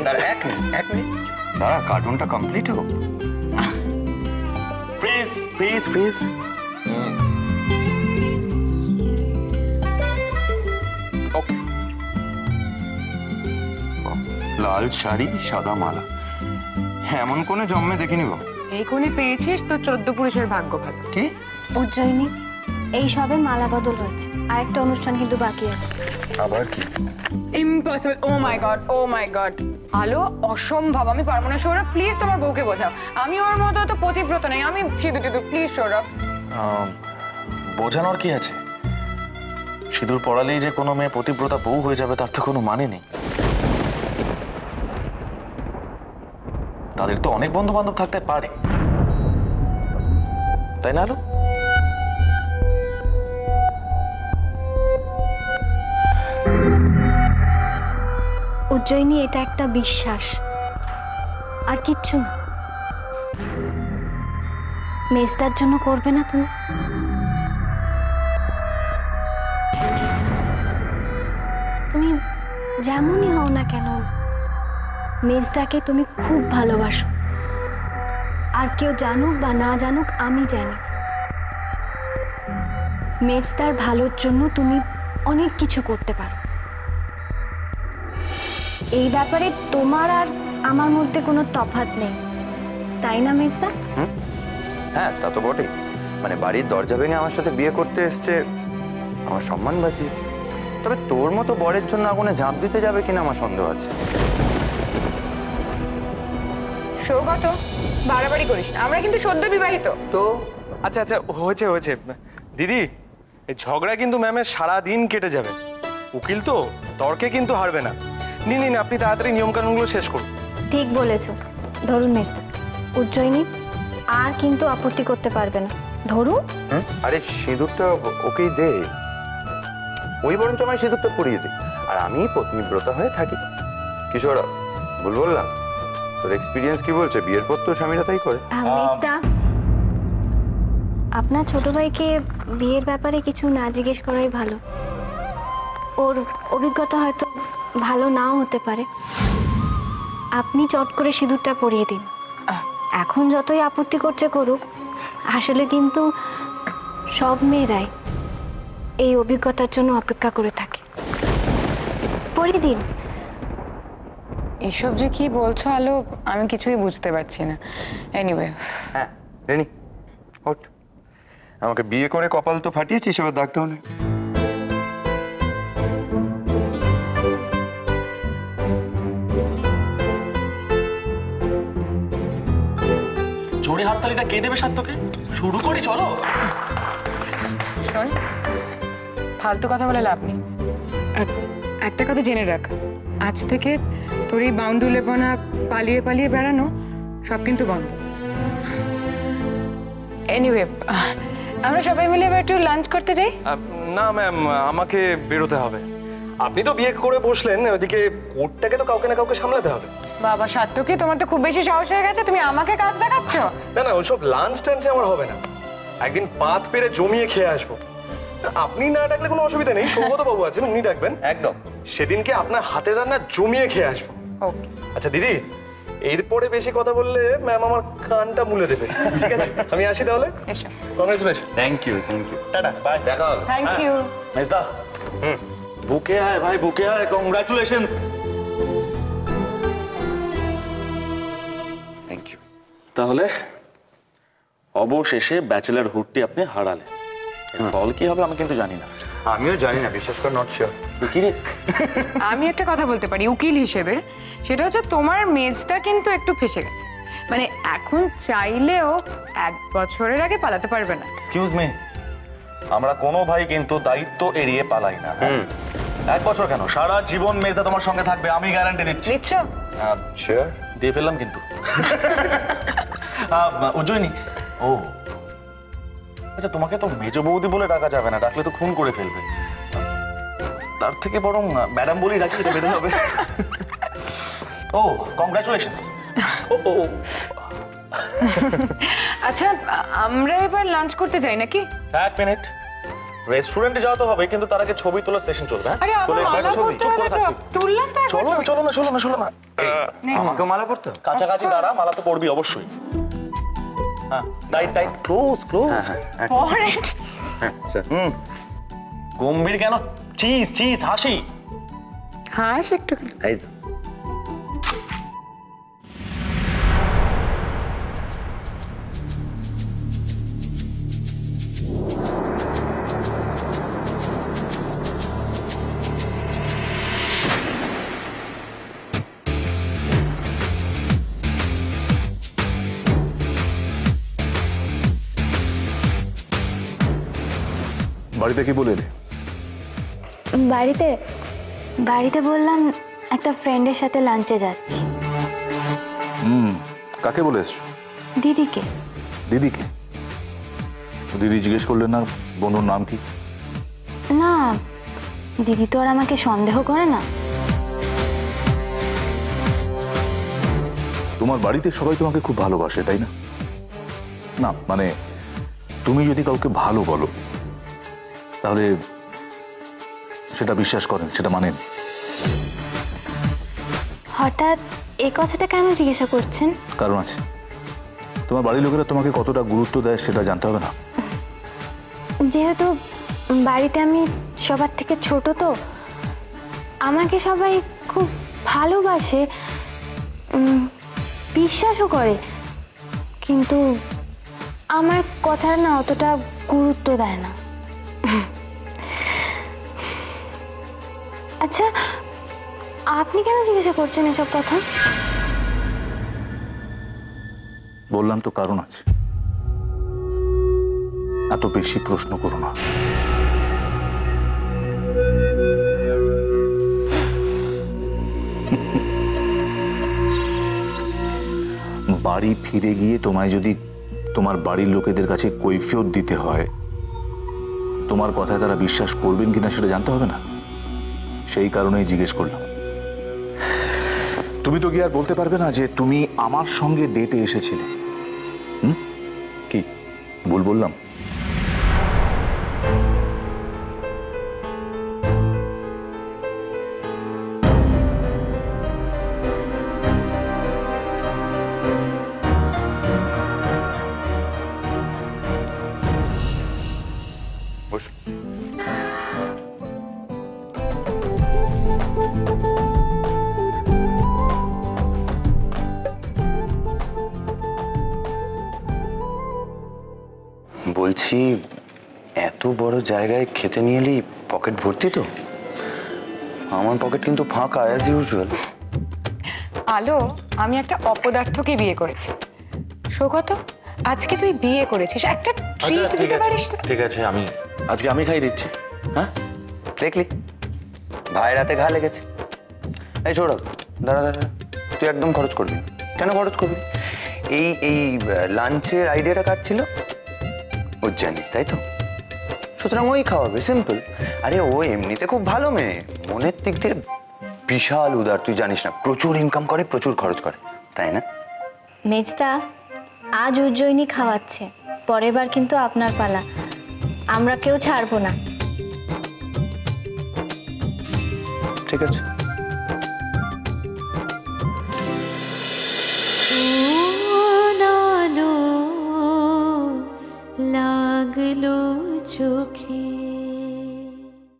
দাঁড়া, এক মিনিট দাঁড়া, কার্টুনটা কমপ্লিট হোক। Please please please. ওকে। লাল শাড়ি, সাদা মালা, এমন কোনে জন্মে দেখিনি গো। এই কোণে পেয়েছিস তো 14 পুরুষের ভাগ্য ভালো। কি? উজ্জয়িনী, এই সবে মালা বদল হয়েছে, আরেকটা অনুষ্ঠান কিন্তু বাকি আছে। আবার কি? ইম্পসিবল। ও মাই গড, ও মাই গড, আলো অসম্ভব। আমি পারবো না সৌরভ, প্লিজ তোমার বউকে বোঝাও। আমি ওর মতো তো পতিব্রত নেই, আমি সিঁদুর টিঁদুর, প্লিজ সৌরভ। বোঝানোর কি আছে? সিঁদুর পড়ালেই যে কোনো মেয়ে পতিব্রতা বউ হয়ে যাবে তার তো কোনো মানে নেই। তাদের তো অনেক বন্ধু বান্ধব থাকতে পারে, তাই না আলো? উজ্জয়িনী, এটা একটা বিশ্বাস, আর কিচ্ছু না। মেজদার জন্য করবে না তুমি? তুমি যেমনই হও না কেন, মেজদাকে তুমি খুব ভালোবাসো। আর কেউ জানুক বা না জানুক, আমি জানি মেজদার ভালোর জন্য তুমি অনেক কিছু করতে পারো। এই ব্যাপারে তোমার আর আমার মধ্যে কোনো তফাৎ নেই, তাই না মেজদা? হ্যাঁ, তা তো বটেই। মানে বাড়ির দরজা ভেঙে আমার সাথে বিয়ে করতে এসছে, আমার সম্মান বাঁচিয়েছে। তবে তোর মতো বরের জন্য আগুনে ঝাঁপ দিতে যাবে কিনা আমার সন্দেহ আছে। সৌগত, বাড়াবাড়ি করিস না, আমরা কিন্তু সদ্য বিবাহিত। তো আচ্ছা আচ্ছা, হয়েছে হয়েছে দিদি, এই ঝগড়া কিন্তু ম্যামের সারা দিন কেটে যাবে। উকিল তো তর্কে কিন্তু হারবে না। নিন নিন, আপনি তাড়াতাড়ি নিয়মকানুনগুলো শেষ করুন। ঠিক বলেছ। ধরুন মেজদা, উজ্জয়িনী আর কিন্তু আপত্তি করতে পারবে না। ধরুন। আরে সিঁদুরটা ওকেই দে, ওই বরঞ্চ আমায় সিঁদুরটা পরিয়ে দে, আর আমি পত্নীব্রতা হয়ে থাকি। কিশোর, ভুল বললাম? তোর এক্সপিরিয়েন্স কি বলছে? বিয়ের পর তো স্বামীরা তাই করে। মেজদা, আপনার ছোট ভাইকে বিয়ের ব্যাপারে কিছু না জিজ্ঞেস করাই ভালো। ওর অভিজ্ঞতা হয়তো ভালো নাও হতে পারে। আপনি চট করে সিঁদুরটা পরিয়ে দিন। এখন যতই আপত্তি করছে করুক, আসলে কিন্তু সব মেয়েরাই এই অভিজ্ঞতার জন্য অপেক্ষা করে থাকে। পরিয়ে দিন। এসব যে কি বলছো আলো, আমি কিছুই বুঝতে পারছি না। এনিওয়ে, হ্যাঁ রেনি, ওঠ। আমাকে বিয়ে করে কপাল তো ফাটিয়েছিস, এবার দাগটাও নেই। জোরে হাততালিটা কে দেবে সাত্তকে? শুরু করি, চলো। শোন, ফালতু কথা বলে লাভ নেই। আর একটা কথা জেনে রাখ, আজ থেকে তোর এই বাউন্ডুলেপনা, পালিয়ে পালিয়ে বেড়ানো সব কিন্তু বন্ধ। এনিওয়ে, আমরা সবাই মিলে এবার একটু লাঞ্চ করতে যাই। না ম্যাম, আমাকে বেরোতে হবে। আপনি তো বিয়ে করে বসলেন, ওইদিকে কোর্টটাকে তো কাউকে না কাউকে সামলাতে হবে। বাবা সাত্তকি, তোমার তো খুব বেশি সাহস হয়ে গেছে, তুমি আমাকে কাজ দেখাচ্ছ। না না, ওইসব লাঞ্চ টাঞ্চে আমার হবে না। একদিন পাত পেরে জমিয়ে খেয়ে আসবো। আপনি না ডাকলে কোনো অসুবিধা নেই, সৌগত বাবু আছেন, উনি ডাকবেন। একদম। সেদিনকে আপনার হাতের রান্না জমিয়ে খেয়ে আসবো। ওকে। আচ্ছা দিদি, এরপরে বেশি কথা বললে ম্যাম আমার কানটা মুলে দেবে। ঠিক আছে, আমি আসি তাহলে। এসো। Congratulation. Thank you, thank you. Tata, bye. দেখা হবে। Thank you. মেজদা, বুকে আয় ভাই, বুকে আয়। কংগ্রাচুলেশনস। Thank you. তাহলে অবশেষে ব্যাচেলার হুডটি আপনি হারালেন। এর ফল কি হবে আমি কিন্তু জানি না। আমিও জানি না, বিশ্বাস কর, নট শিওর। কি রে? আমি একটা কথা বলতে পারি উকিল হিসেবে, সেটা হচ্ছে তোমার মেজটা কিন্তু একটু ফেসে গেছে। মানে এখন চাইলেও 1 বছরের আগে পালাতে পারবে না। এক্সকিউজ মি, আমরা কোনো ভাই কিন্তু দায়িত্ব এড়িয়ে পালাই না। 1 বছর কেন, সারা জীবন মেজদা তোমার সঙ্গে থাকবে, আমি গ্যারান্টি দিচ্ছি। দিচ্ছ? শিওর? দিয়ে ফেললাম কিন্তু। উজ্জয়িনী, ও আচ্ছা, তোমাকে তো মেজ বৌদি বলে ডাকা যাবে না, ডাকলে তো খুন করে ফেলবে। তার থেকে বরং ম্যাডাম বলেই ডাকি, এটা বেড়ে হবে। ও, কংগ্রাচুলেশন। আচ্ছা, আমরা এবার লাঞ্চ করতে যাই নাকি? 1 মিনিট, রেস্টুরেন্টে যাওয়া তো হবে, কিন্তু তার আগে ছবি তোলার সেশন চলবে। হ্যাঁ আরে চলে আমার এসো, মালা ছবি পরতে চুপ হবে করে তো, থাকছি। তুললাম তো একবার চলো না ছবি। চলো না চলো না চলো না। আমাকে মালা পরতে হবে? কাছাকাছি দাঁড়া, মালা তো পড়বি অবশ্যই। হ্যাঁ টাইট টাইট, ক্লোজ ক্লোজ। হ্যাঁ Forehead। আচ্ছা। গম্ভীর কেন, চিজ চিজ হাসি। হাস একটু। এই তো। বাড়িতে কি বলে এলে? বাড়িতে বাড়িতে বললাম একটা ফ্রেন্ডের সাথে লাঞ্চে যাচ্ছি। কাকে বলে এসছো? দিদিকে। দিদিকে? দিদি জিজ্ঞেস করলেন না বন্ধুর নাম কি? না, দিদি তো আর আমাকে সন্দেহ করে না। তোমার বাড়িতে সবাই তোমাকে খুব ভালোবাসে, তাই না? না মানে তুমি যদি কাউকে ভালো বলো তাহলে সেটা বিশ্বাস করেন, সেটা মানেন। হঠাৎ এই কথাটা কেন জিজ্ঞাসা করছেন? কারণ আছে। তোমার বাড়ির লোকেরা তোমাকে কতটা গুরুত্ব দেয় সেটা জানতে হবে না? যেহেতু বাড়িতে আমি সবার থেকে ছোট, তো আমাকে সবাই খুব ভালোবাসে, বিশ্বাসও করে, কিন্তু আমার কথা না অতটা গুরুত্ব দেয় না। আচ্ছা, আপনি কেন জিজ্ঞাসা করছেন এসব কথা? বললাম তো কারণ আছে। এত বেশি প্রশ্ন করো না। বাড়ি ফিরে গিয়ে তোমায় যদি তোমার বাড়ির লোকেদের কাছে কৈফিয়ত দিতে হয়, তোমার কথায় তারা বিশ্বাস করবেন কিনা সেটা জানতে হবে না? সেই কারণেই জিজ্ঞেস করলাম। তুমি তো কি আর বলতে পারবে না যে তুমি আমার সঙ্গে ডেটে এসেছিলে? কি ভুল বললাম? বস। বলছি, এত বড় জায়গায় খেতে নিয়ে এলি, পকেট ভর্তি তো? আমার পকেট কিন্তু ফাঁকা অ্যাজ ইউজুয়াল। আলো, আমি একটা অপদার্থকে বিয়ে করেছি। সৌগত, আজকে তুই বিয়ে করেছিস, একটা ট্রিট আচ্ছা ঠিক দিতে আছে পারিস না? ঠিক আছে, আজকে আমি খাই দিচ্ছি। হ্যাঁ দেখলি, ভাইয়ের হাতে ঘা লেগেছে। এই সৌরভ, দাঁড়া দাঁড়া, তুই একদম খরচ করবি না। কেন খরচ করবি? এই এই লাঞ্চের আইডিয়াটা কার ছিল? ওর জানি, তাই তো? সুতরাং ওই খাওয়াবে, সিম্পল। আরে ও এমনিতে খুব ভালো মেয়ে, মনের দিক দিয়ে বিশাল উদার, তুই জানিস না, প্রচুর ইনকাম করে, প্রচুর খরচ করে, তাই না? মেজদা, আজ উজ্জয়িনী খাওয়াচ্ছে, পরের বার কিন্তু আপনার পালা। আমরা কেউ ছাড়বো না। ঠিক আছে।